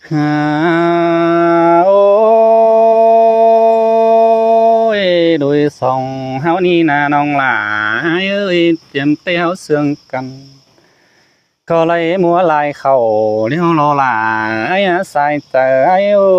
โอ้ยโดยสองเฮานี่นะน้องหลายเอ้ยเตรียมเต้เฮาเสื่องกันก็เลยมัวลายเข้าเลี้ยวรอหลายสายใจโอ้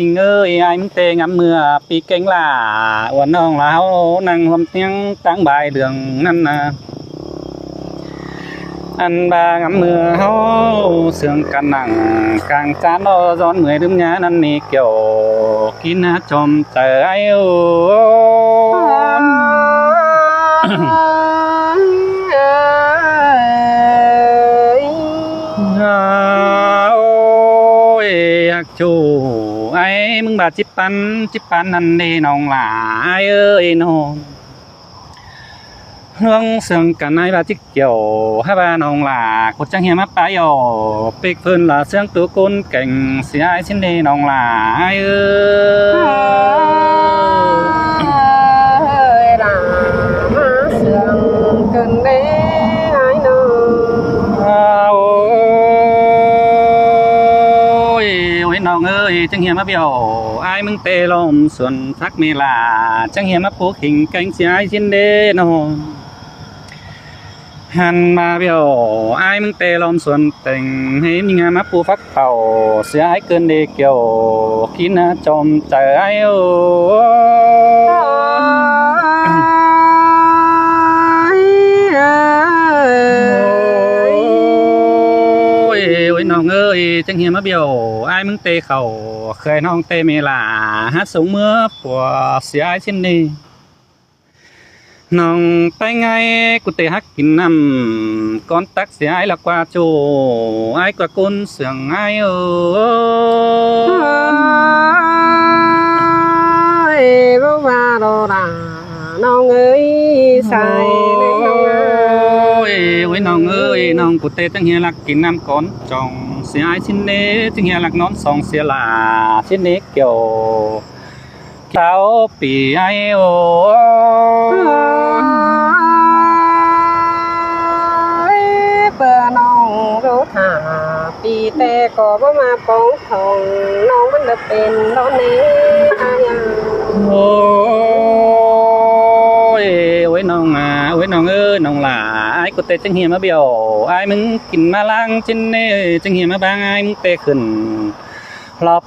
มิงเอ้ยอ้ายมึงเตงำเมื่อปีเก่งล่ะว่าน้องลาวนั่งห่มเตียงตั้งบ่ายเรื่องนั้นน่ะอันบางำเมื่อเฮาเสื่องกันนั่งกลางจานร้อนเมื่อยลืมงานนั้นนี่เกี่ยวกินหาจอมใจโอ้อยากจูไอ้มึงบาดจิปันนั่นเด้น้องหลายเอ้ยน้องเรื่องเสื่องกันในบาดจิเกี่ยวให้บาน้องหลากดจังเฮียมาปายอปิกเพิ่นละเสื่องตัวคนเก่งเสียไอ้ชิ้นเด้น้องหลายเอ้ยล่ะมาเสื่องกันเด้ไอ้น้องน้องเอ้ยจังเฮียมาเบี้ยวอ้ายมึงเตลมส่วนทักเมลาจังเฮียมาผูกหิงแกงเสียชิ้นเด้น้องหันมาเบี้ยวอ้ายมึงเตลมส่วนแต่งให้มีงานมาปูฟักเต่าเสียอ้ายเกินเดเกี่ยวกินนะจมใจอ้ายโอ้น้องเอ้ยจังเฮียมาเบี้ยวอ้ายมึงเตเข้าเคยน้องเตเมลาฮัดสูงเมื่อปัวเสียอ้ายชิ้นนี้น้องไปไงกูเตฮักกินน้ำก่อนตักเสียอ้ายละกว่าโจอ้ายกว่าคนเสื่องอ้ายบ่ว่าดอกล่ะน้องเอ้ยใส่น้องน้องเอ้ยน้องกูเตจังเฮียลักกินน้ำก่อนจองเสียอ้ายชิ้นนี้จังเฮียลักนอนสองเสียลาชิ้นนี้เกี่ยวเต้าปีไอ้โอ้เปิ่น้องรู้ท่าปีแต่ก็บ่มาป้องทองน้องมันเป็นร้อนแน่โอ้ยน้องน้องเอ้ยน้องหลาอ้ายกูเตจังเฮียมาเบี้ยวอ้ายมึงกินมาล้างชิ้นนี้จังเฮียมาบางอ้ายมึงเตขึ้นรอบ